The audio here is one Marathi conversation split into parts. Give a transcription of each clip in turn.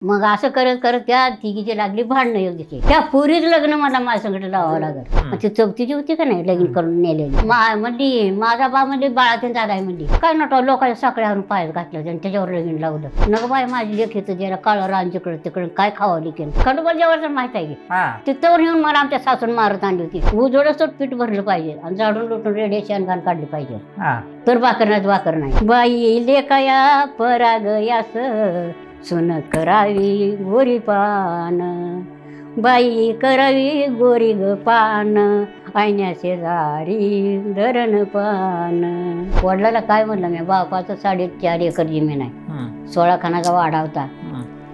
मग असं करत करत त्या तिघीची लागली भांडणं एक दिवशी. त्या पुरीच लग्न मला माझ्या संकट लावावं लागल. ती चौथीची होती का नाही लगीन करून नेलेली. म्हणली माझा बा म्हणजे बाळातून दादा म्हणली काय नव्हतं लोकांच्या साखळ्यावरून पायात घातलं आणि त्याच्यावर लगीन लावलं. नग बाय माझी लेख येतं ज्याला काळं रान जिकडं तिकडं काय खावं लिकेन खंडोबाच्यावर तर माहित आहे की तिथवर येऊन मला आमच्या सासून मारत आणली होती. उजवडच पीठ भरलं पाहिजे आणि झाडून लुटून रेडिएशन घाण काढली पाहिजे तर भाकर नाही. बाई लेकाया पराग यास सुन करावी गोरी पान बाई करावी गोरी ग पान आयन्या शेजारी धरण पान. वडिलाला काय म्हणलं मी बापाचं 4.5 एकर जमीन आहे 16 खानाचा वाडा होता.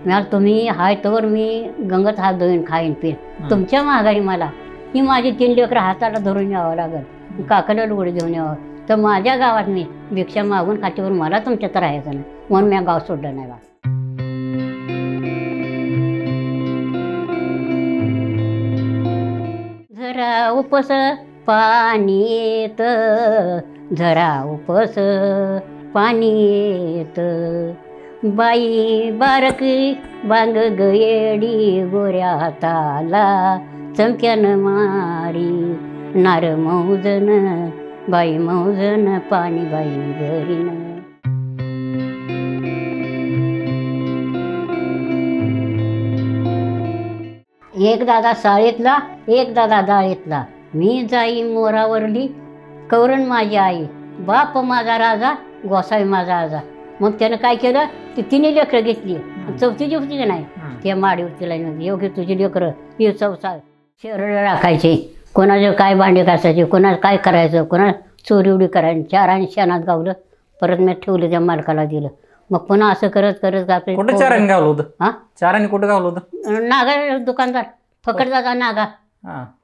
मी तुम्ही हाय तोवर मी गंगत हात धुईन खाईन पिन तुमच्या माघारी मला ही माझी 3 लेकर हाताला धरून यावं लागल काकाला लुगडे घेऊन यावं. तर माझ्या गावात मी भिक्षा मागून खातीवर मला तुमच्यात राहायचं नाही म्हणून मी गाव सोडलं नाही बा. जरा उपस पाणी येत जरा उपस पाणी येत बाई बारकी बांग गयेडी गोऱ्या हाताला चमक्यानं मारी नार मौजन बाई मौजन पाणी बाई घरीन. एक दादा साळेतला एक दादा दाळेतला मी जाई मोरावरली कवरण माझी आई बाप माझा राजा गोसावी माझा आजा. मग त्यानं काय केलं ती 3 लेकरं घेतली चौथीची होती की नाही त्या माडीवरती लाईन योग्य तुझी लेकरं हे चौसा शहर राखायचे कोणाचं काय भांडे घासायचे कोणाचं काय करायचं कोणा चोरी उडी करायची 4 आणि शेणात गावलं परत मी ठेवलं त्या मालकाला दिलं. मग पुन्हा असं करत करत आपले कुठे 4 आणि गावलं होतं हा 4 आणि कुठे गावलं होतं नागा दुकानदार फकड दादा नागा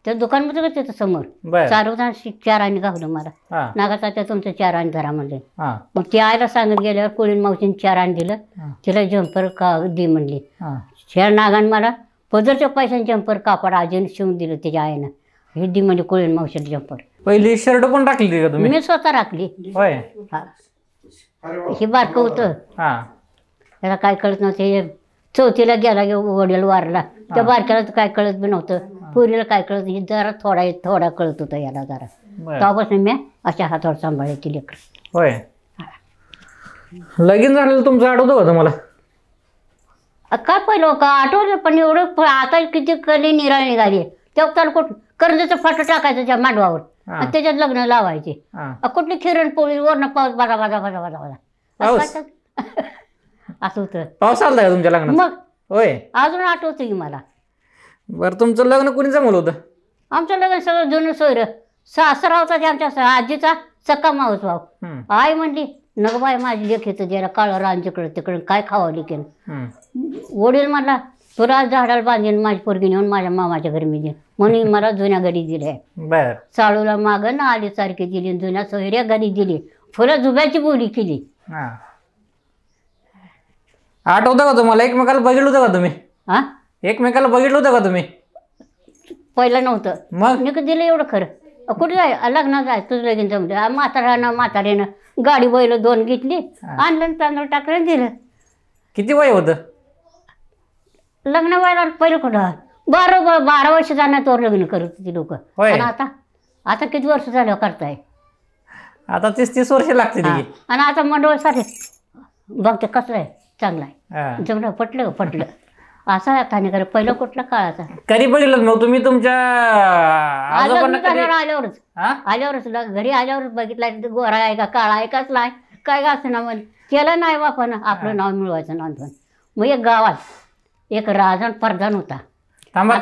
त्या दुकानमध्ये का तिथं समोर चालवता 4 आणि गावलं मला नागाचा त्या तुमचं 4 आणि घरामध्ये. मग ती आईला सांगत गेल्यावर कोळीन मावशीने 4 आणि दिलं तिला जम्पर का दे म्हणली. त्या नागाने मला पदरच्या पैशांनी जम्पर कापड आजीने शिवून दिलं त्याच्या आईनं हे दी म्हणजे कोळीन मावशीने जम्पर. पहिली शर्ट पण टाकली का तुम्ही? मी स्वतः राखली. हे बारकं होतं त्याला काय कळत नव्हतं. चौथीला गेला वडील वारला त्या बारक्याला तर काय कळत बी नव्हतं पुरीला काय कळत नाही जरा थोडा कळत होता याला जरा तेव्हापासून मी अशा हातावर सांभाळायची लेकर. होय लगीन झालेलं तुमचं आठवतं का तुम्हाला? काय पहिलं का आठवलं पण एवढं आता किती कली निराळ निघाली तेव्हा कुठं कर्जाचं फाटं टाकायचं त्या मांडवावर आणि त्याच्यात लग्न लावायचे कुठली खिरण पोळी वरनं पाऊस बाजा बाजा बाजा बाजा बाजा असं होतं. पाऊस आला का तुमच्या लग्नात? मग होय अजून आठवतं की मला. बरं तुमचं लग्न कोणी जमवलं होतं? आमचं लग्न सगळं जुनं सोयरं सासरा होता ते आमच्या आजीचा सक्का माऊस भाऊ. आई म्हणली नग बाय माझी लेख येतं ज्याला काळं रान जिकडं तिकडं काय खावं लिकेन. वडील म्हणला तुला झाडाला बांधीन माझी पोरगी नेऊन माझ्या मामाच्या घरी मी देईन म्हणून मला जुन्या घरी दिल्या. चाळूला मागं ना आली सारखी दिली जुन्या सोयऱ्या घरी दिली फुलं जुब्याची बोली केली. आठवतं का तुम्हाला एकमेकाला बघितलं होतं का तुम्ही? एकमेकाला बघितलं होतं का तुम्ही? पहिलं नव्हतं मग मी दिलं एवढं खरं कुठे जाय लग्नात जाय तुझं लगीन जमलं म्हाताऱ्यानं गाडी बैल 2 घेतली आणलं तांदूळ टाकलं दिलं. किती वय होतं लग्न व्हायला? पहिलं कुठं 12 वर्ष जाण्यावर लग्न करत होती लोक. आता किती वर्ष झालं करताय? आता 30 वर्ष लागते. आणि आता मंडळ सारे बघते कसं आहे चांगलं आहे जमलं पटलं असं आता नाही करत. पहिलं कुठला काळाचा कधी बघितलं मग तुम्ही तुमच्या आल्यावरच घरी आल्यावरच बघितलं गोरा आहे का काळा आहे कसला आहे काय का असं ना म्हण केलं नाही बापान आपलं नाव मिळवायचं नाव. मग एक गावात एक राजन प्रधान होता. थांबा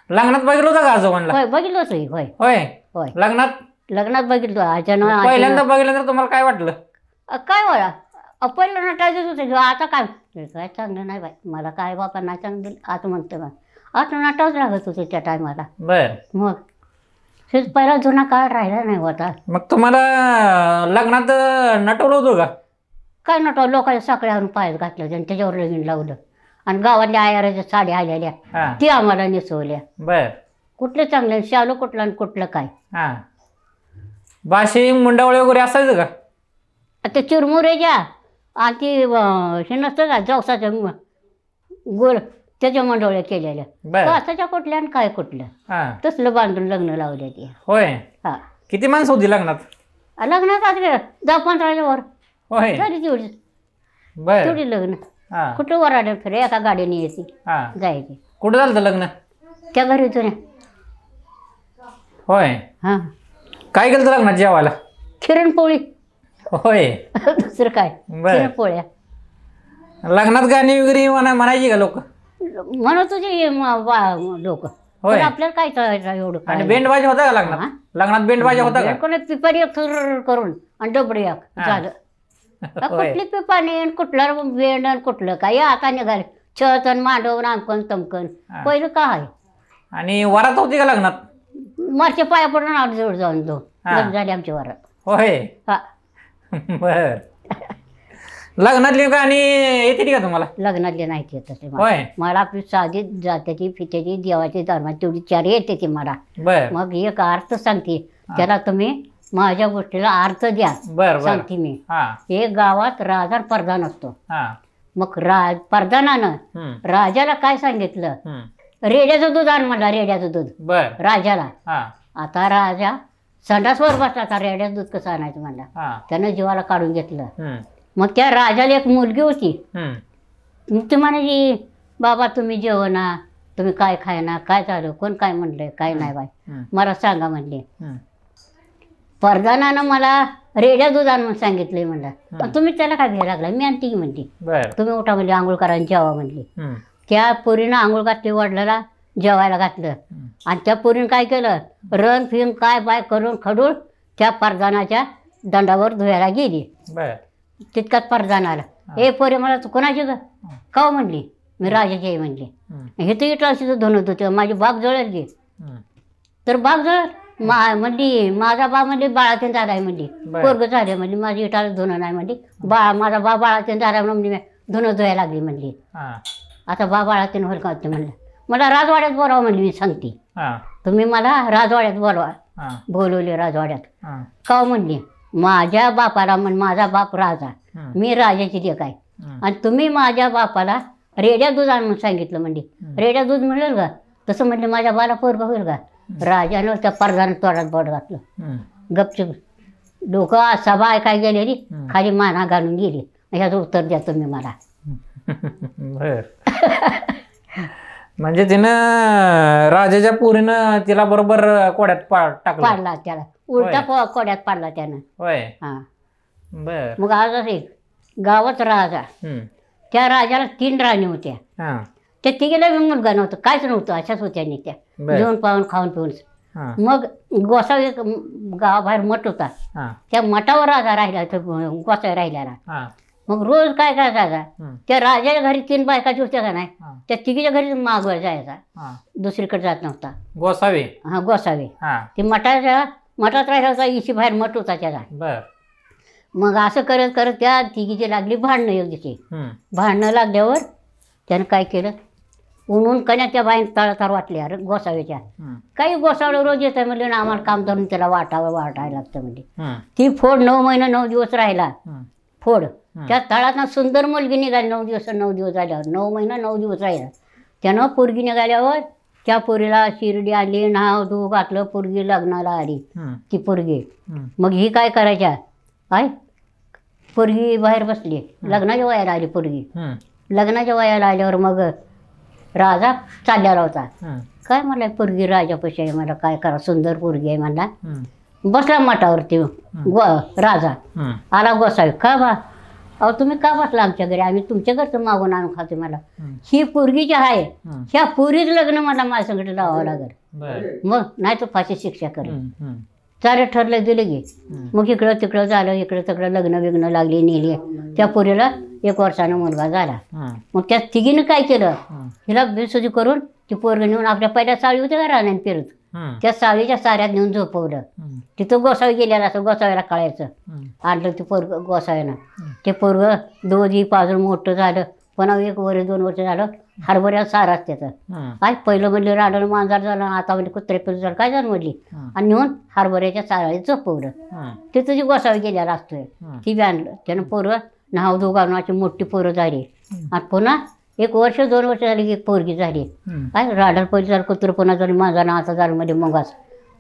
लग्नात बघितलं होतं का आजोबांना? बघितलं होतं. होय होय होय लग्नात बघितलं. पहिल्यांदा बघितल्यानंतर तुम्हाला काय वाटलं? काय वळा पहिलं नटायचंच होतं आता काय चांगलं नाही बाई मला काय बापा नाही चांगलं असं म्हणतं बा आता नटावंच लागत होतं त्या टायमाला. मग हेच पहिला जुना काळ राहिला नाही होता. मग तुम्हाला लग्नात नटवलं होतं का? काय नटवलं लोकांच्या साखळ्यावरून पायात घातलं आणि त्याच्यावर लगीन लावलं आणि गावातल्या आयाराच्या साड्या आलेल्या ती आम्हाला नेसवल्या. कुठलं चांगलं शालू कुठलं आणि कुठलं काय बाशी मुंडावळे वगैरे असायचं का? ते चिरमुरेच्या आणि ती हे नसतं का जवसाचं गोल त्याच्या मंडोळ्या केलेल्या बर काचाच्या कुठल्या आणि काय कुठल्या हा तसलं बांधून लग्न लावले ते होय हा किती माणसं होती लग्नात लग्नात आज 10-15 वर होय झाली तेवढी बर तेवढी लग्न हा कुठं वराडे फिर एका गाडीने यायची हा जायची कुठं झालं होतं लग्न त्या घरी तुझ्या होय हा काय केलं होतं लग्नात जेवायला किरणपोळी होय दुसरं काय बर किरणपोळ्या लग्नात गाणी वगैरे म्हणायची का लोक म्हणत होते लोक होय. आपल्याला काय करायचं एवढं आणि काय बेंड होता का लग्नात हा? लग्नात बेंड होता का कोणी पिपारी एक सुर करून आणि डबडी एक हा. झालं होय. कुठली पिपाणी आणि कुठलं बेंड आणि कुठलं काय आता निघाले छत आणि मांडव नामकन तमकन हा. पहिलं काय आणि वरात होती का लग्नात मारच्या पाया पडून आठ जवळ जाऊन तो हा. लग्न झाले आमच्या वरात होय हा बर लग्नातली गाणी येते का तुम्हाला लग्नातले नाही ते तसे होय मला आपली साधी जात्याची फित्याची देवाची धर्माची तेवढी चार येते ती मला बर मग एक अर्थ सांगते त्याला तुम्ही माझ्या गोष्टीला अर्थ द्या बर बर सांगते मी हा एक गावात राजा प्रधान असतो हा मग प्रधानानं राजाला काय सांगितलं रेड्याचं दूध आण म्हणला रेड्याचं दूध बर राजाला हा आता राजा संडासवर बसला आता रेड्याचं दूध कसं आणायचं म्हणला हा त्यानं जीवाला काढून घेतलं मग त्या राजाला एक मुलगी होती मग ती म्हणायची बाबा तुम्ही जेवणा तुम्ही काय खायना काय चालू कोण काय म्हणलंय काय नाही बाय मला सांगा म्हणले प्रधानानं मला रेड्या दूध आणून सांगितलंय म्हणलं तुम्ही त्याला काय घ्यायला लागला मी आणते की म्हणली बर तुम्ही उठा म्हणले आंघोळ करा आणि जेवा म्हणली त्या पोरीनं आंघोळ घातली वडिलाला जेवायला घातलं आणि त्या पोरीनं काय केलं रंग फिंग काय बाय करून खडूळ त्या प्रधानाच्या दंडावर धुवायला गेली बर तितकाच प्रधान आला ए पोरे मला तू कोणाची ग का म्हणली मी राजाची आहे म्हणली हे तर इटलाशी धुणत होते माझी बाग जळेल की तर बाग जळ म्हणली माझा बा म्हणली बाळातीन झाला आहे म्हणली पोरग झाले म्हणली माझी इटाला धुणं नाही म्हणली माझा बा बाळातीन झाला म्हणून मी धुणं धुवायला लागली म्हणली आता बा बाळातीन होईल का म्हणलं मला राजवाड्यात बोलावं म्हणली मी सांगते तुम्ही मला राजवाड्यात बोलवा बोलवले राजवाड्यात का म्हणली माझ्या बापाला म्हण माझा बाप राजा मी राजाची लेक आहे आणि तुम्ही माझ्या बापाला रेड्या दूध आणून सांगितलं म्हणजे रेड्या दूध मिळेल का तसं म्हणले माझ्या बाला पोरग होईल का राजानं त्या प्रधान तोंडात बोट घातलं गपचूप डोकं सभा ऐकाय गेलेली खाली माना घालून गेली ह्याचं उत्तर द्या तुम्ही मला बर म्हणजे तिनं राजाच्या पोरीनं तिला बरोबर कोड्यात टाकलं पाडला त्याला उलटा कोड्यात पाडला त्यानं होय हा बर मग आज असे गावात राजा त्या राजाला 3 राणी होत्या हा त्या तिघीला बी मुलगा नव्हतं काहीच नव्हतं अशाच होत्या त्या जेवण पाहून खाऊन पिऊन मग गोसावी गावाबाहेर मठ होता त्या मठावर राजा राहिला गोसावी राहिल्याला मग रोज काय करायचा त्या राजाच्या घरी 3 बायकाची होत्या का नाही त्या तिघीच्या घरी मागवायला जायचा दुसरीकडे जात नव्हता गोसावी हा गोसावी ते मठात राहिला होता इशी बाहेर मठ होता त्याला बर मग असं करत करत त्या तिघीची लागली भांडणं योग्यची भांडणं लागल्यावर त्यानं काय केलं उन्हून कन्या त्या बाईन तळातार वाटल्या गोसावीच्या काही गोसावलं रोज येतं म्हणजे ना आम्हाला काम धरून त्याला वाटायला लागतं म्हणजे ती फोड 9 महिने 9 दिवस राहिला फोड त्या तळात सुंदर मुलगी निघाली 9 दिवस झाल्यावर 9 महिना 9 दिवस राहिला त्यानं पोरगी निघाल्यावर त्या पोरीला शिर्डी आली नाव धू घातलं पोरगी लग्नाला आली ती पोरगी मग ही काय करायच्या काय पोरगी बाहेर बसली लग्नाच्या वयाला आली पोरगी लग्नाच्या वयाला आल्यावर मग राजा चालल्याला होता काय मला पोरगी राजापाशी आहे मला काय करा सुंदर पोरगी आहे मला बसला मठावरती राजा आला गोसावी का बा अहो तुम्ही का बसला आमच्या घरी आम्ही तुमच्या घरचं मागून आणून खातो मला ही पोरगी जी आहे ह्या पोरीच लग्न मला माझ्या संकट लावावं लागेल मग नाही तर फाशी शिक्षा करेल चालेल ठरलं दिलं गे मग इकडं तिकडं झालं इकडं तिकडं लग्न बिग्न लागली नेली त्या पोरीला 1 वर्षानं मुलगा झाला मग त्या तिघीनं काय केलं हिला बेसुदी करून ती पोरग नेऊन आपल्या पहिल्या साळी होत्या का राहण्यात फिरत त्या साळीच्या साऱ्यात नेऊन झोपवलं तिथं गोसावी गेलेला असं गोसाव्याला कळायचं आणलं ते पोरग गोसाव्यानं ते पोरग 2 पाजून मोठं झालं पण 1 वर्ष 2 वर्ष झालं हरभऱ्याला साराच त्याचं काय पहिलं म्हणले राडण मांजार झालं आता म्हणजे कुत्रे पिल्लू झालं काय झालं म्हणली आणि नेऊन हरभऱ्याच्या चाळीत झोपवलं तिथं जी गोसावी गेलेला असतोय ती बी आणलं त्यानं पोरं नाव दोघांना अशी मोठी पोरं झाली आणि पुन्हा 1 वर्ष 2 वर्ष झाली की पोरगी झाली. काय राडर पहिली झालं कुत्रपणा झाली माझा नाचा झालं मध्ये मुंगास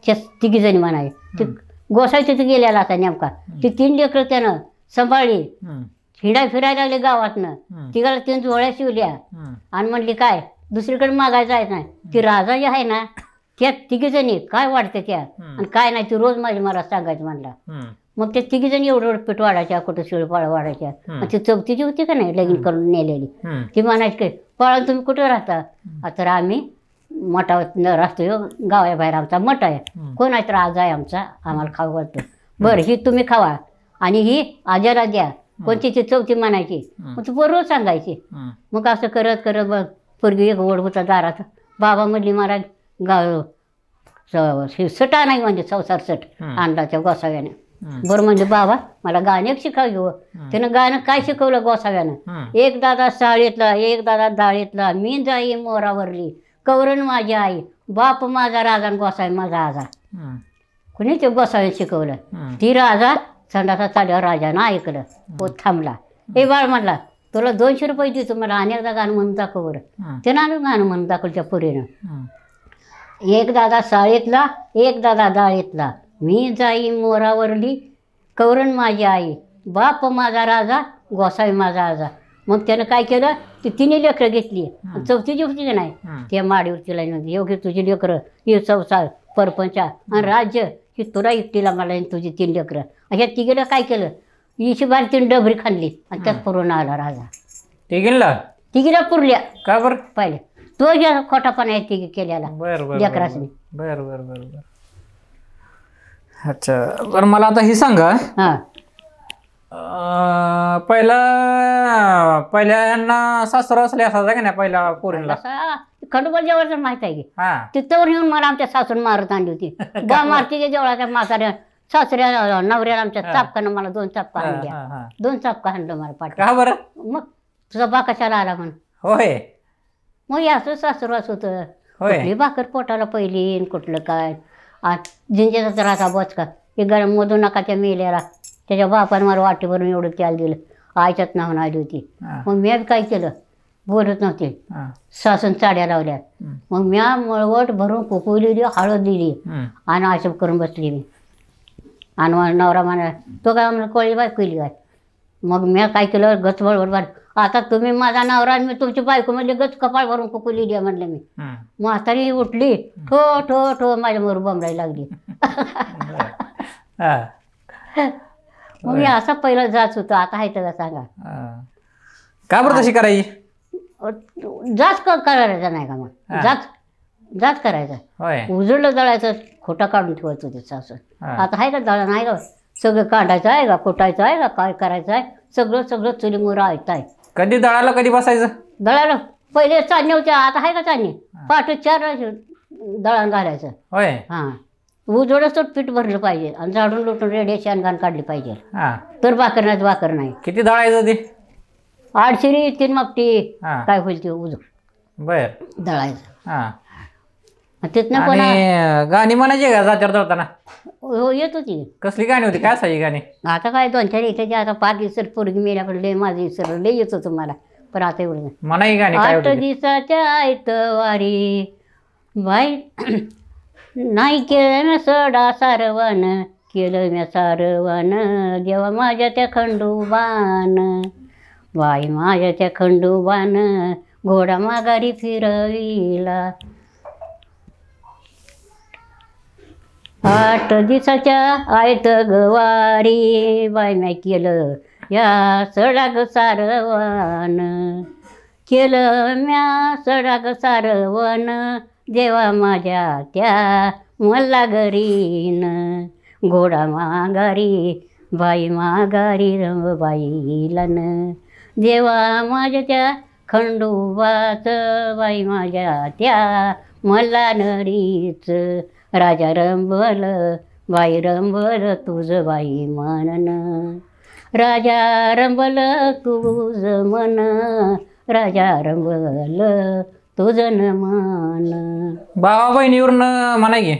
त्या 3 जणी म्हणाय ती गोसाई तिथे गेलेला आता नेमका. ती 3 लेकरं त्यानं सांभाळली. फिरायला लागले गावातनं. तिघाला 3 जोड्या शिवल्या आणि म्हणली काय दुसरीकडे मागायला जायचं नाही. ती राजा जी आहे ना त्या 3 जणी काय वाढते त्या आणि काय नाही ती रोज मला सांगायचं म्हणला. मग ते 3 जणी एवढं पीठ वाढायच्या कुठं शिळपाळ वाढायच्या. आणि ती चौथीची होती का नाही लगीन करून नेलेली ती म्हणायची काय पळा तुम्ही कुठं राहता. तर आम्ही मठावर राहतो गावाच्या बाहेर आमचा मठ आहे. कोण आहे तर आज आहे आमचा आम्हाला खाऊ घालतो. बरं ही तुम्ही खावा आणि ही आजाला द्या. कोणती ती चौथी म्हणायची. मग ती बरोबर सांगायची. मग असं करत करत बघ पोरगी एक ओढ होता दारात. बाबा म्हणली मला गाव सट नाही म्हणजे संसार सट आणला त्या गोसाव्याने. बरं म्हणजे बाबा मला गाणे शिकावं. त्यानं गाणं काय शिकवलं गोसाव्यानं. एक दादा साळीतला एक दादा दाळीतला मी जाई मोरावरली कवरण माझी आई बाप माझा राजा गोसावी माझा आजा. कुणी ते गोसाव्याने शिकवलं. ती राजा संडासा चालल्यावर राजानं ऐकलं. तो थांबला. ए बाळ म्हणला तुला 200 रुपये देतो मला अनेकदा गाणं म्हणून दाखव बरं. त्यानं आणि गाणं म्हणून दाखवलं त्या पुरीनं. एक दादा साळीतला एक दादा दाळीतला मी जाई मोरावरली कवरण माझी आई बाप माझा राजा गोसावी माझा आजा. मग त्यानं काय केलं ती 3 लेकरं घेतली. चौथीची होती की नाही त्या माडीवर तिला योग्य तुझी लेकरं ही संसार परपंच आणि राज्य ही तुला एकटीला मला तुझी 3 लेकरं. अशा 3घीला काय केलं इशिबार 3 डबरी खाल्ली आणि त्यात पुरून आला राजा. 3घीला पुरल्या का बरं पाहिले तो ज्या खोटापणा आहे 3घी केल्याला लेकरासनी. बर बर बर बर. अच्छा बरं मला आता हे सांगा पहिल्यांना सासरा असले असायचा का नाही पहिल्या पोरीला खंडोबा जेवळ माहित आहे की तिथवर येऊन मला आमच्या सासून मारत आणली होती. बा मारतीच्या जेवळाच्या म्हाताऱ्या सासऱ्या नवऱ्याला आमच्या चापकानं मला 2 चापका आणल्या. 2 चापका आणलं मला पाठ. का बरं मग तुझा बा कशाला आला म्हण. होय मग असं सासरवास होतं. कुठली भाकर पोटाला पहिली कुठलं काय जिंजेचा त्रास बोच का हे गरम मधू नका त्या मेल्याला त्याच्या बापाने मला वाटी भरून एवढं त्याला दिलं. आईच्यात नाहून आली होती. मग मी काय केलं बोलत नव्हते. सासून चाड्या लावल्या. मग म्या मळवट भरून कुकू दिली हळद दिली आणि आशप करून बसली मी. आणि नवरा म्हणा तो काय आम्हाला कोळी बायको केली काय. मग म्या काय केलं गच बळबड आता तुम्ही माझा नवरा मी तुमची बायको म्हणजे गच कपाळ भरून कुकू लिहिली म्हणलं मी. म्हातारी उठली ठो ठो ठो माझ्या मोर बंबरायला लागली. मग मी असा पहिला जाच होतो. आता आहे तर सांगा का बरं तशी करायची. जाच करायचा नाही का मग जाच करायचा. उजळलं दळायचं खोटा काढून ठेवायचं होते सासू. आता आहे का दळा नाही का सगळं काढायचं आहे का कुटायचं आहे का काय करायचं आहे सगळं सगळं चुलीमुळं ऐकत आहे. कधी दळायला कधी बसायचं. दळायला पहिले चालणे होत्या आता आहे का चालणे पहाटे 4 दळण घालायचं. होय हां उजवडच पीठ भरलं पाहिजे आणि झाडून लुटून रेड्या शेणघाण काढली पाहिजे तर भाकर नाही भाकर नाही. किती दळायचं ते 8 शिरी 3 मापटी काय होईल ते उजव बर दळायचं. तिथनं पण गाणी म्हणायची का जात्यावर दळताना. हो येत होती. कसली गाणी होती काय असायची गाणी. आता काय 2-4 इथे आता 5 दिवस पोरगी मेल्याकडे माझं इसर लय येत होतं मला. पण आता एवढं म्हणाई गाणी 8 दिवसाच्या आयतवारी बाई नाही केलं सडा सारवान केलं म्या सारवान जेव्हा माझ्या त्या खंडोबान बाई माझ्या त्या खंडोबान घोडा माघारी फिरविला. 8 दिवसाच्या आयत गवारी बाई म्या केलं या सडाग सारवान केलं म्या सडाग सारवान जेव्हा माझ्या त्या मला घरीन घोडा माघारी बाई माघारी रंगबाईलन जेव्हा माझ्या त्या खंडोबाचं बाई माझ्या त्या मला नरीच राजा रंबल बाई रंबल तुझं बाई मनन राजा रंबल तुझं मन राजा रंबल तुझं न मन. भावा बहिणीवरून म्हणा की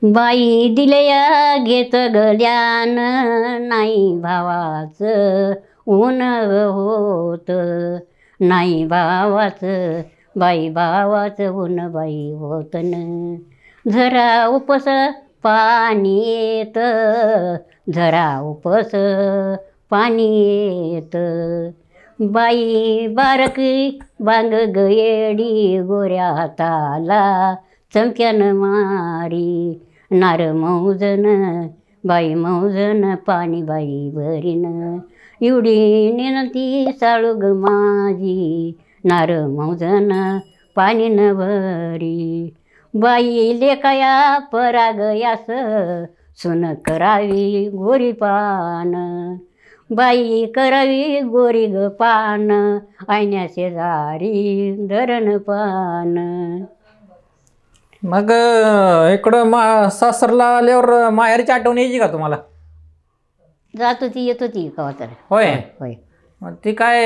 बाई दिलया घेत गल्यान नाही भावाचं ऊन होत नाही भावाचं बाई भावाचं ऊन बाई होत न जरा उपस पाणी येत जरा उपस पाणी येत बाई बारकी बांग गयेडी गोऱ्या हाताला चमक्यानं मारी नार मौजन बाई मौजन पाणी बाई भरीन एवढी नेनती साळूग माझी नार मौजन पाणी न भरी बाई लेकाया परागयास सुन करावी गोरी पान बाई करावी गोरी ग पान आयन्या शेजारी धरण पान. मग इकडं सासरला आल्यावर माहेरची आठवण यायची का तुम्हाला? जात होती येत होती कवा तर. होय होय. मग ती काय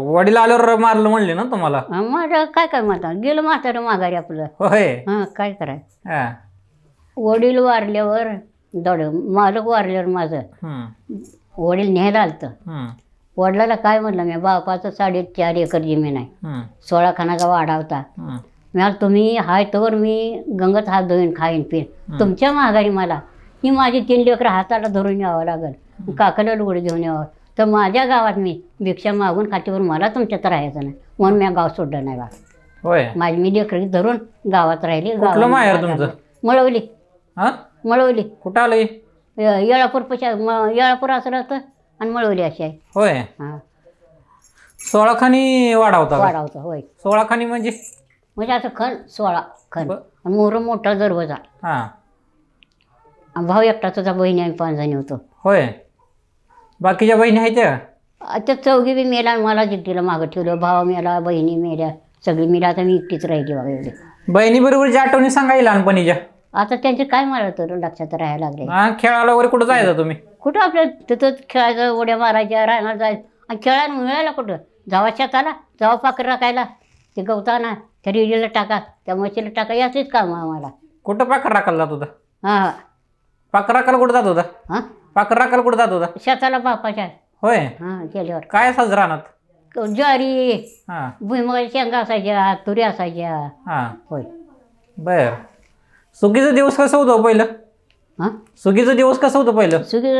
वडील आल्यावर मारलं म्हणले ना तुम्हाला? माझं काय काय म्हणतात गेलं म्हातारं माघारी आपलं. होय. हां काय कराय हा. वडील वारल्यावर मालक वारल्यावर माझं वडील न्यायला आलतं. वडिलाला काय म्हणलं मी बापाचं 4.5 एकर जमीन आहे 16 खानाचा वाडा होता. मी तुम्ही हाय तोवर मी गंगत हात धुईन खाईन पिन तुमच्या माघारी मला ही माझी 3 लेकरं हाताला धरून यावं लागेल काकाला लुगडं घेऊन यावं तर माझ्या गावात मी भिक्षा मागून खातीवर मला तुमच्यात राहायचं नाही म्हणून मी गाव सोडलं नाही बा. होय. माझी मी लेकरं धरून गावात राहिली. कुठलं माहेर तुमचं? मळवली. हां मळवली. कुठं आलं? येळापूर पशा येळापूर असं राहतं आणि मळवली अशी आहे. होय. हां 16 खानी वाडा होता? वाडा होता. होय. 16 खानी म्हणजे असं खण 16 खण आणि मोर मोठा दरवाजा. हां. भाऊ एकटा तुझा बहिणी आम्ही 5 जणी होतो. होय. बाकीच्या बहिणी आहेत त्या 4घी बी मेला मला जिद्दीला मागं ठेवलं. भाव मेला बहिणी मेल्या सगळी मेला आता मी एकटीच राहिली बघा एवढी. बहिणी बरोबरच्या आठवणी सांगा लहानपणीच्या. आता त्यांचे काय मला तर लक्षात राहायला लागले. खेळायला वगैरे कुठं जायचं तुम्ही? कुठं आपल्या तिथं खेळायचं उड्या मारायच्या राहणार जायचं आणि खेळायला मिळायला कुठं जावा शेताला जावा पाकर राखायला ते गवताना त्या रिडीला टाका त्या मशीला टाका याचंच काम आम्हाला. कुठं पाकर राखायला जात होता? हां पाकर राखायला कुठं जात होता? हां पाकर राखायला कुठं जात होता? शेताला बापाच्या. होय. हां केल्यावर काय असायचं रानात? ज्वारी हां भुईमुगाच्या शेंगा असायच्या तुरी असायच्या. हां. होय. बर. सुगीचं दिवस कसं होतं पहिलं? हां सुगीचं दिवस कसं होतं पहिलं? सुगी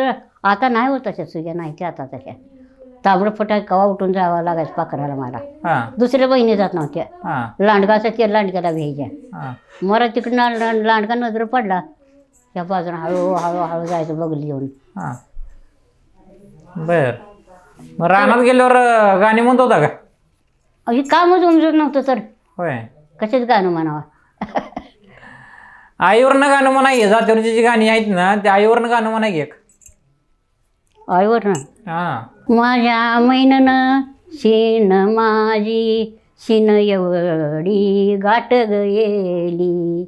आता नाही होत तशा सुग्या नाही त्या आता तशा तांबडं फटा कवा उठून जावं लागायचं पाकराला मला. हां. दुसऱ्या बहिणी जात नव्हत्या. हां. लांडगाचा ते लांडग्याला घ्यायच्या. हां. मला तिकडनं लांडगा नजर पडला त्या बाजून हळूहळू जायचं बघली येऊन. हां. बर. मग रानात गेल्यावर गाणी म्हणत होता का? हे कामच उमजत नव्हतं तर होय. कशाच गाणं म्हणावं. आईवरनं गाणं म्हणाय जातीवरची जी गाणी आहेत ना त्या आईवरनं गाणं म्हणाय एक. आईवर ना. हां. माझ्या मैननं शीन माझी शीन एवढी गाठ गेली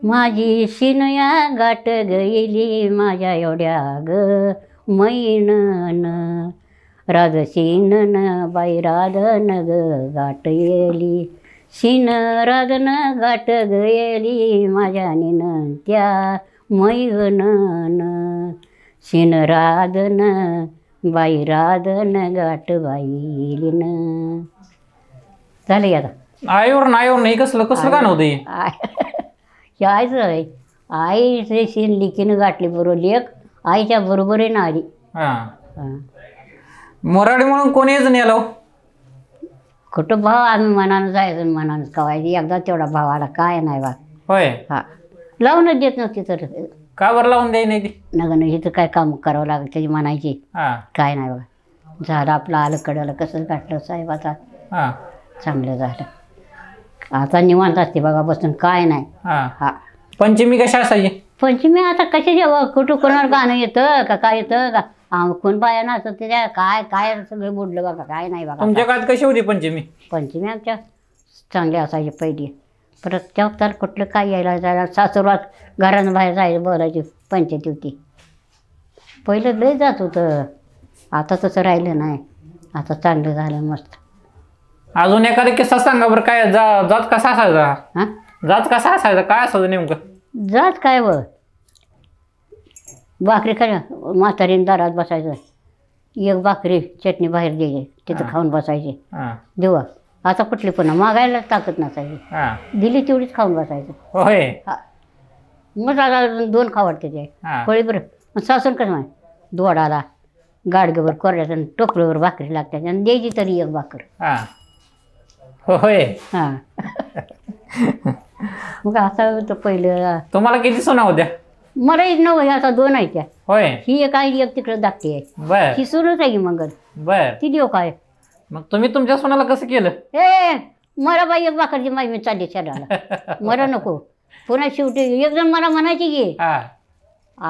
माझी शीन या गाठ गेली माझ्या एवढ्या ग मैनन राजशीन बाई राधन ग गाठ गेली शीन राधन गाठ गेली माझ्या निनंत्या मैगनन शीन राधन बाई राधन गाठ बाईलीन. झालं आता. आईवर नाही कसलं गाणं होतं हे? हे आईच आहे. आई शीन लिखीनं गाठली बरोबर लेख आईच्या बरोबरीनं आली. हां. मोराडी म्हणून कोणी यायचं नाही आलो? कुठं भाव आम्ही मनानं जायचं मनानं कवायचं एकदा तेवढा भावाला काय नाही बा. होय. हां लावूनच देत नव्हती तर का बरं लावून द्याय नाही ती? नगं नाही तर काय काम करावं लागतं त्याची म्हणायची. हां. काय नाही बघा झालं आपलं आलं कडालं कसं गाठलं साहेब आता. हां. चांगलं झालं आता निवांत असते बघा बसून काय नाही. हां. हां. पंचमी कशा असायची? पंचमी आता कशा जेव्हा कुठं कोणाला गाणं येतं का काय येतं का कोण बाया नाचत त्याच्या काय काय सगळं बुडलं बघा काय नाही बघा. तुमच्या काळात कशी होती पंचमी? पंचमी आमच्या चांगल्या असायची पहिली. परत त्या तर कुठलं काय यायला जायला सासुरात घरानं बाहेर जायला बोलायची पंचायती होती. पहिलं लय जात होतं आता तसं राहिलं नाही. आता चांगलं झालं मस्त. अजून एखादा किस्सा सांगा बरं. काय जात कसा असायचा? हां जात कसा असायचा काय असायचं नेमकं? जात काय व भाकरी खा म्हातारीने दारात बसायचं एक भाकरी चटणी बाहेर द्यायची तिथं खाऊन बसायचे हा देवा आता कुठली पुन्हा मागायला ताकद नसायची हा दिली तेवढीच खाऊन बसायचं होय हा मग आता 2 खावडते ते हा पळी बरं मग सासून कसं माहिती दोडाला गाडगेवर कोरड्याचं आणि टोपलीवर भाकरी लागतात आणि द्यायची तरी एक भाकर हा होय हां मग आता तर पहिलं तुम्हाला किती सुना होत्या मला एक नव आता 2 आहेत त्या होय ही एक आहे एक तिकडं धाकटी आहे बर ही सुरूच आहे की मग बर ती देऊ काय मग तुम्ही तुमच्या सुनाला कसं केलं ए मला बाई एक भाकरची माई मी चालली शहराला मला नको पुन्हा शेवटी एक जण मला म्हणायची की हा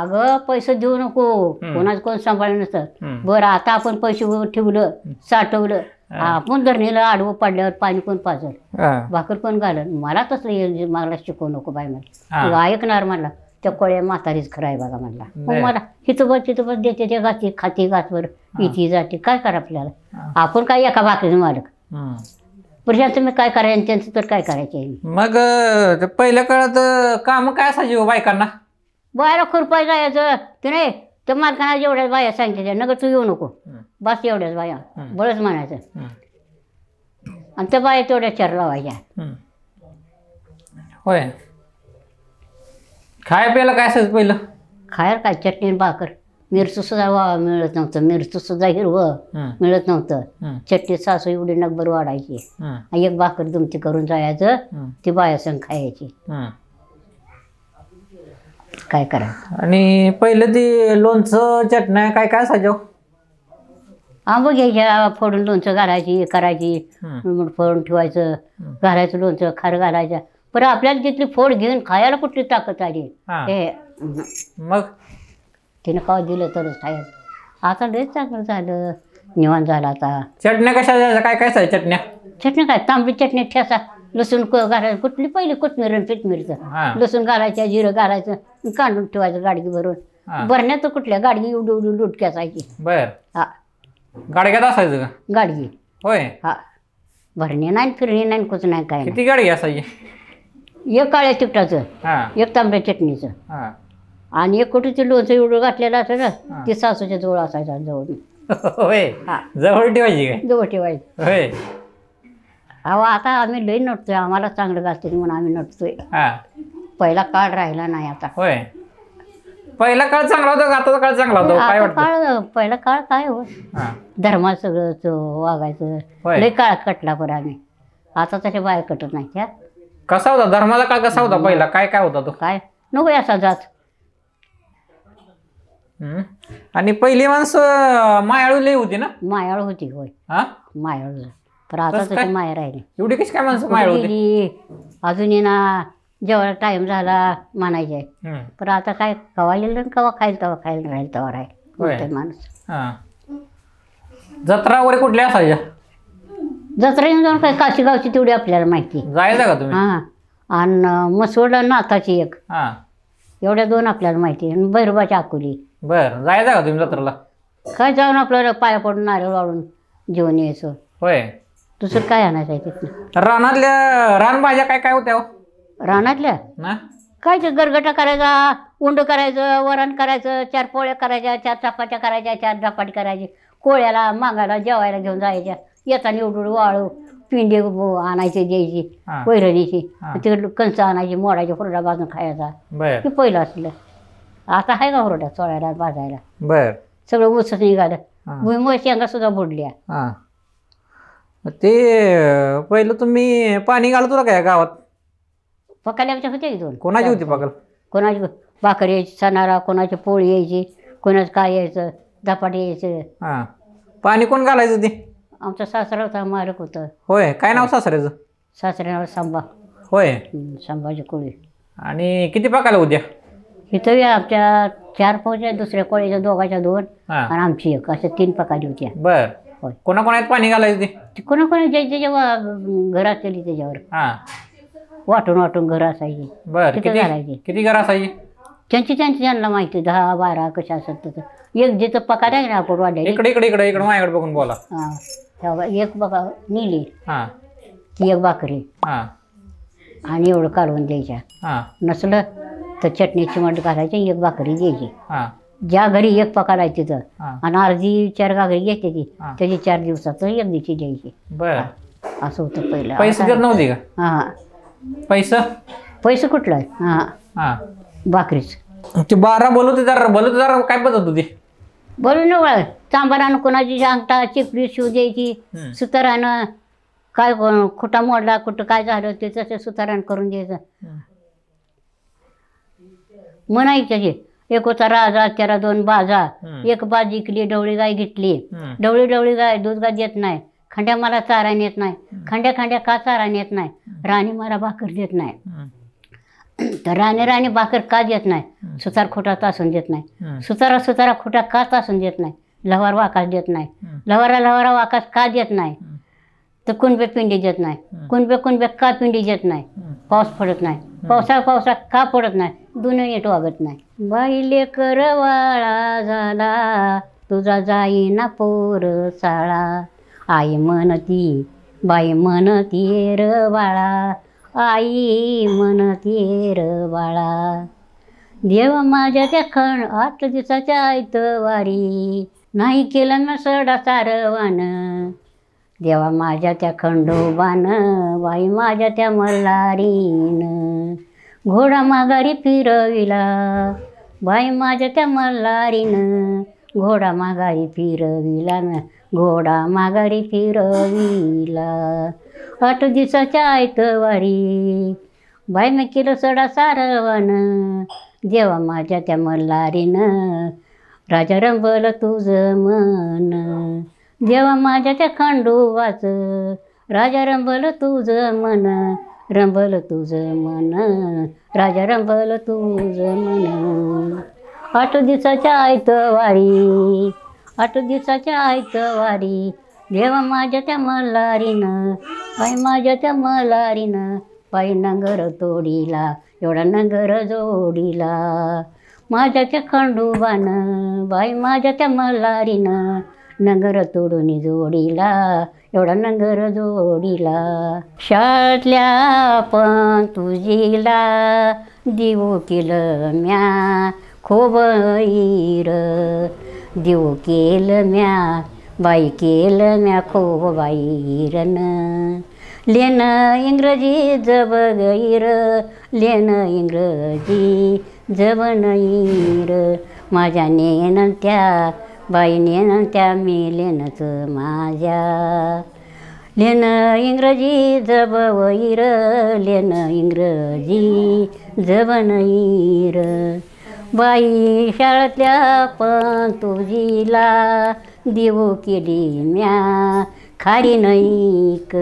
अगं पैसे देऊ नको कोणाच कोण सांभाळलं नसतं बरं आता आपण पैसे ठेवलं साठवलं आपण धरणीला आडवं पडल्यावर पाणी कोण पाजल हा भाकर कोण घालल मला तसलं मला शिकवू नको बाई मला ऐकणार म्हणला त्या कोळ्या म्हातारीच खरं आहे बघा म्हणला मग मला हिथं बस देते ते गाती खाती गातवर इथे जाते काय करा आपल्याला आपण काय एका भाकरीने मालक पण तुम्ही काय करायचं त्यांचं तर काय करायचं आहे मग ते पहिल्या काळात काम काय असायची हो बायकांना बायला खुरपाय जायचं ते नाही तर मालकांना जेवढ्याच बाया सांगितल्या नगर तू येऊ नको बस एवढ्याच बाया बळच म्हणायचं आणि त्या बाया तेवढ्या चर लावायच्या होय खाय प्यायला काय असायचं पहिलं खायला काय चटणी आणि भाकर मिरचू सुद्धा मिळत नव्हतं मिरचू सुद्धा हिरवं मिळत नव्हतं चटणी सासू एवढी नगभर वाढायची एक भाकर दुमती करून जायचं ती बाया संग खायची काय करायचं आणि पहिलं ती लोणचं चटण्या काय काय असायचं आंबं घ्यायच्या फोडून लोणचं घालायची करायची फोडून ठेवायचं घालायचं लोणचं खार घालायचं पण आपल्याला तिथली फोड घेऊन खायला कुठली ताकद आली हे मग तिनं का दिलं तरच खायचं आता लयच चांगलं झालं निवांत झालं आता चटण्या कशा काय काय असायच्या चटण्या चटणी काय तांबडी चटणी ठेसा लसूण घालायचं कुठली पहिली कोथमीर आणि पिठमिरचं लसूण घालायचं जिरं घालायचं काढून ठेवायचं गाडगी भरून भरण्यात कुठल्या गाडगी एवढी एवढी लुटकी असायची बर हा गाडग्यात असायचं का गाडगी होय हा भरणे नाही फिरणे नाही कुछ नाही काय किती गाडगी असायची एक काळ्या तिखटाचं एक तांबड्या चटणीचं आणि एक कोटीचं लोणचं एवढं घातलेलं असायचं ते सासूच्या जवळ असायचं जवळ होय जवळ ठेवायची काय जवळ ठेवायचं होय अहो आता आम्ही लई नटतोय आम्हाला चांगलं घालते म्हणून आम्ही नटतोय पहिला काळ राहिला नाही आता होय पहिला काळ चांगला होता का आता काळ चांगला होता काय वाटतं काळ पहिला काळ काय हो धर्मात सगळं वागायचं लई काळ कटला बरं आम्ही आता तसे बाहेर कटत नाही त्या कसा होता धर्माचा काळ कसा होता पहिला काय काय होता तो काय नको असा जात आणि पहिली माणसं मायाळू लई होती ना मायाळ होती होय मायाळू पण आता तशी माया राहिली एवढी कशी काय माणसं मायाळू होती अजून ना जेव्हा टाइम झाला म्हणायचे पण आता काय कवा येईल कवा खाईल तेव्हा खायला राहील तेव्हा राहील माणूस जत्रा वगैरे कुठल्या असायच्या जत्रा येऊन जाऊन काय काशीगावची तेवढी आपल्याला माहिती जायचं का तुम्ही आणि मसवडला नाथाची एक एवढ्या 2 आपल्याला माहिती आणि भैरबाची अकोली बर जायचं का तुम्ही जत्रेला काय जाऊन आपल्याला पाया पडून नारळ वाढून जेवण यायचं होय दुसरं काय आणायचं आहे तिथनं रानातल्या रानभाज्या काय काय होत्या रानातल्या ना काय ते गरगटा करायचा उंड करायचं वरण करायचं 4 पोळ्या करायच्या 4 चपात्या करायच्या 4 धपाटी करायची कोळ्याला मागायला जेवायला घेऊन जायच्या येताना एवढं वाळू पिंडी आणायची द्यायची वैरणीची तिकडे कंच आणायची मोडायची हुरडा भाजून खायचा हे पहिलं असलं आता आहे का हुरडा चोळायला भाजायला बर सगळं उसच निघालं भुईमुळे शेंगा सुद्धा बुडल्या ते पहिलं तुम्ही पाणी घालत होता काय गावात पकाल्याच्या होत्या की 2 कोणाची होती पकल कोणाची भाकर यायची सणारा कोणाची पोळी यायची कोणाचं काय यायचं धपाटी यायचं पाणी कोण घालायचं ते आमचा सासरा होता मालक होतं होय काय नाव सासऱ्याचं सासऱ्यावर सांबा होय संभाजी कोळी आणि किती पकायला होत्या इथं आमच्या 4 पोळ्या दुसऱ्या कोळीच्या दोघाच्या 2 आणि आमची 1 अशा 3 पकाली होत्या बर होय कोणाकोणात पाणी घालायचं ते कोणाकोणा ज्याच्या जेव्हा घर असलेली त्याच्यावर वाटून वाटून घर असायची बर घालायची किती घर असायची त्यांची त्यांना माहिती 10-12 कशा असतात तसं एक जिथं पकार आहे ना आपण वाढल्या इकडे इकडे इकडे इकडे माझ्याकडे बघून बोला एक बघा नेली ती 1 भाकरी आणि एवढं काढून द्यायच्या नसलं तर चटणी चिमट घालायची, एक भाकरी द्यायची. हा ज्या घरी एक पकायला तिथं हा आणि अर्धी 4 घागरी घेते ती, हा. त्याची 4 दिवसाचं एक दिवशी द्यायची. बर. असं होतं पहिलं. पैसे देत नव्हते का? हां पैसा पैसे कुठलं आहे? हां हा भाकरीच. ते 12 बोलवतेदार काय पद्धत होती? बरं न वळ चांबारानं कोणाची अंगठा चिपली शिव द्यायची, सुतारानं काय खुटा मोडला कुठं काय झालं ते तसं सुतारानं करून द्यायचं. म्हणायचं हे एक होता राजा त्याला 2 बाजा, एक बाज इकली डवळी गाय घेतली, डवळी गाय दूध का देत नाही, खंड्या मला चारा नेत नाही, खंड्या का चारा नेत नाही, राणी मला भाकर देत नाही. तर राणी भाकर का देत नाही? सुतार खोटा तासून देत नाही, सुतारा खोटा का तासून देत नाही, लवार वाकास देत नाही, लवारा वाकास का देत नाही, तर कुणबे पिंडी देत नाही, कुणबे का पिंडी देत नाही, पाऊस पडत नाही, पावसा का पडत नाही, दोन्ही नीट वागत नाही. बाई लेकर वाळा झाला तुझा जाईना पोर साळा, आई म्हणती बाई म्हणती र बाळा, आई म्हणती र बाळा. देव माझ्या त्या 8 दिवसाच्या आयतवारी, नाही केलं ना सडा सारवान, देवा माझ्या त्या खंडोबान, बाई माझ्या त्या मल्हारीन, घोडा माघारी फिरविला, बाई माझ्या त्या मल्हारीन, घोडा माघारी फिरविला न, घोडा माघारी फिरविला. 8 दिवसाच्या आयतवारी, बाई मी केलं सडा सारवान, देवा माझ्या त्या मल्हारीन, राजा रंबल तुझं मन, देवा माझ्या त्या खंडोबाचं, राजा रंबल तुझं मन, रंबल तुझं मन, राजा रंबल तुझं मन. 8 दिवसाच्या आयतवारी, 8 दिवसाच्या आयतवारी, देवा माझ्या त्या मल्हारीनं, बाई माझ्या त्या मल्हारीनं, बाई नगर तोडीला एवढा नगर जोडीला, माझ्या त्या खंडोबानं, बाई माझ्या त्या मल्हारीनं, नगर तोडून जोडीला एवढा नगर जोडीला. शाळेतल्या पण तुझीला दिवो केलं म्या खोबईर, दिवो केलं म्या बाई केलं म्या खोबईरन, लेन इंग्रजी जब गैर, लेन इंग्रजी जब नैर, माझ्या नेनंत्या बाई नेनंत्या मी लेनच माझ्या, लेन इंग्रजी जब वैर, लेन इंग्रजी जब नैर, बाई शाळेतल्या पण तुझीला देऊ केली म्या खारी नैक,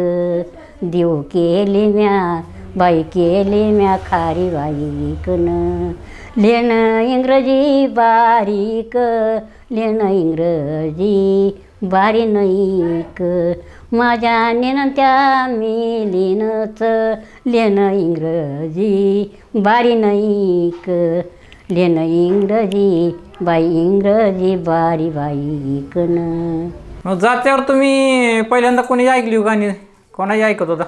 देऊ केली म्या बाई केली म्या खारी बाईकन, लेन इंग्रजी बारीक, लेन इंग्रजी बारी नैक, माझ्या नेनंत्या मी लेनच, लेन इंग्रजी बारी नैक, लेन इंग्रजी बाई इंग्रजी बारी बाईकन. मग जात्यावर तुम्ही पहिल्यांदा कोणी ऐकली हो गाणी? कोणाची ऐकत होता?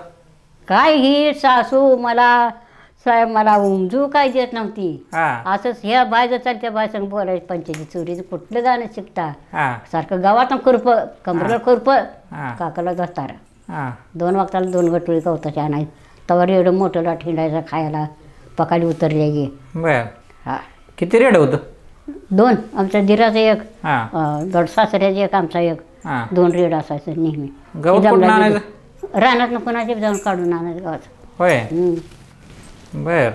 काय ही सासू मला साहेब मला उमजू काय देत नव्हती. असंच ह्या बायचं चालत्या बायसंग बोलायचं पंचायती चोरीचं कुठलं गाणं शिकता, सारखं गावात खुरप कमरेला खुरप काकाला दस्तारा, 2 वाजताला 2 गटोळी गवताची आणायची, तवर एवढं मोठं लाट हिंडायचं खायला, पकाली उतरले गे. बर. हा किती रेड होतं? 2 आमच्या दिराचं एक, दड सासऱ्याचं एक, आमचा एक, 2 रेड असायचं नेहमी. रानात कोणाचे जाऊन काढून आणायचं गावात. होय. बर.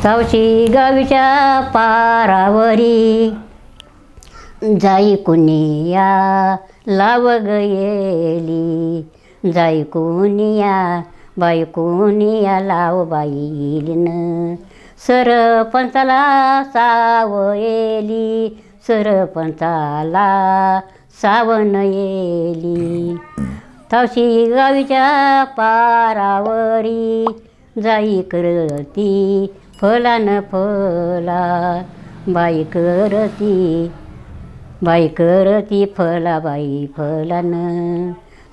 सावशी गावीच्या पारावरी, जाई कुनिया लाव गेली, जाई कुनिया बाई कुनिया लाव बाईलीन, सरपंचाला सावयली, सरपंचाला सावन येली, तावशी गावीच्या पारावरी, जाई करती फलान फला, बाई करती फला बाई फलान,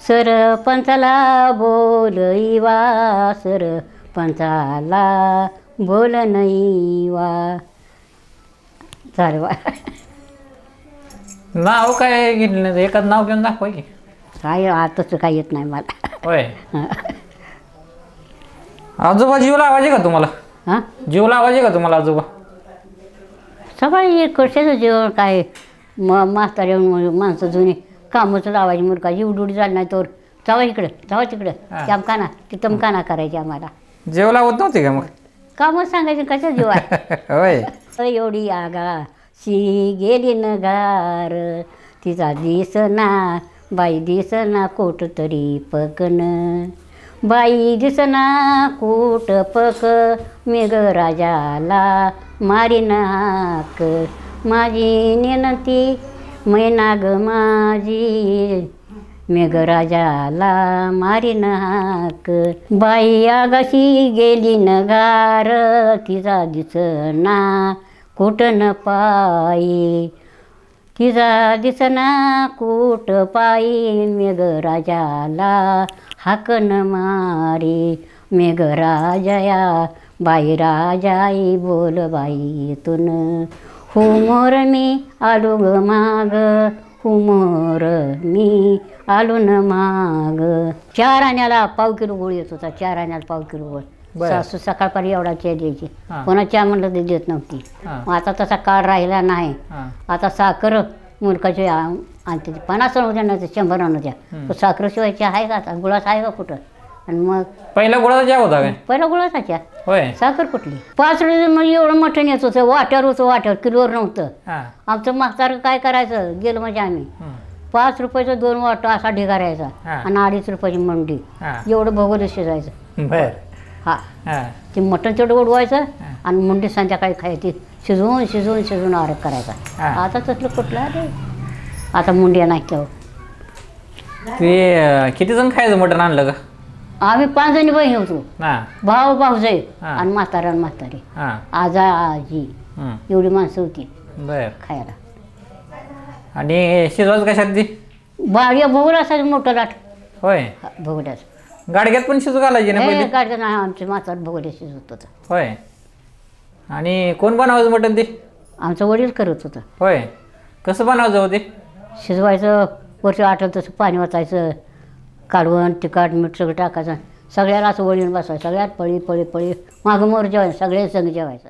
सरपंचाला बोलईवा, सरपंचाला बोल नाही वा. चालेल बा. नाव काय घेतलं नाही, एखाद नाव घेऊन दाखवा की. काय आताच काय येत नाही मला. होय. आजोबा जीव लावायचे का तुम्हाला? हां, जीव लावायचे का तुम्हाला आजोबा? सकाळी कशाचं जेवण काय म्हातारे माणसं जुनी कामचं लावायची मुलगा एवढी झाली नाही तर जावा इकडं जावा तिकडं हां. चमकाना ती तमकाना करायची आम्हाला. जेव लावत नव्हते का मग? कामं सांगायची कशा जीव आहे. होय. एवढी आगाशी गेली न गार, तिचा दिसना बाई दिसना कोट तरी पकन, बाई दिसना कोट पक, मेघराजाला मारीन हाक, माझी नेनती मैना ग माझी, मेघराजाला मारीन हाक, बाई आगाशी गेली न गार, तिचा दिसना कुठं पायी, तिचा दिसना कुठ पायी, मेघराजाला हाकन मारी, मेघराजया बाई राजाई बोल बाई तुन, हुमोर मी आलो ग माग, हुमोर मी आलो न माग. 4 आण्याला पाव किलो गोळ येत होता, 4 आण्याला पाव किलो गोळ. बरं. सासू सकाळपारी एवढा चहा द्यायची, हां. कोणा चहा म्हणलं तर देत नव्हती. हां. मग आता तसा काळ राहिला नाही. हां. आता साखर मुलकाचे आणते 50 होत्या नाही तर 100 होत्या. हम्म. साखरेशिवाय चहा आहे का आता? गुळाचा आहे का कुठं? आणि मग पहिला गुळाचा चहा होता काय? पहिला गुळाचा चहा, होय. साखर कुठली? 5 रुपये म्हणजे एवढं मटण येत होतं, वाट्यावर होतं, वाट्यावर किलोवर नव्हतं. हां. आमचं म्हातारं काय करायचं गेलं म्हणजे आम्ही हं. 5 रुपयाचं 2 वाटं असा ढिगारायचा हां. आणि 2.5 रुपयाची मंडी, हां. एवढं भगवलं शिजायचं. बर. हा, हां. ते मटण तेवढं उडवायचं आणि मुंडी संध्याकाळी खायची, शिजवून शिजवून शिजवून आरग करायचा. हां. आता तसलं कुठलं रे, आता मुंड्या नाही तेव्हा. ते किती जण खायचं मटण आणलं का? आम्ही 5 जणी बहीण होतो, हां. भाऊ भाऊजाई हां. आणि म्हातारा आणि म्हातारी, हां. आजा आजी, हं. एवढी माणसं होती बर. खायला. आणि शिजवायचं कशात ती? बाळ्या भोगला असायचं मोठं लाट. होय. भोगल्याचं गाडग्यात पण शिजू घालायची ना पहिले? गाडगं नाही, आमचे म्हातार भोगले शिजवत होतं. होय. आणि कोण बनवायचं मटण ते? आमचं वडील करत होतं. होय. कसं बनवायचं होते? शिजवायचं, वरचं आटलं तसं पाणी वाचायचं, काढवण तिखट मीठ सगळं टाकायचं, सगळ्याला असं वळीन बसवायचं, सगळ्यात पळी पळी पळी मागं मोर जेवायचं, सगळे संग जेवायचं.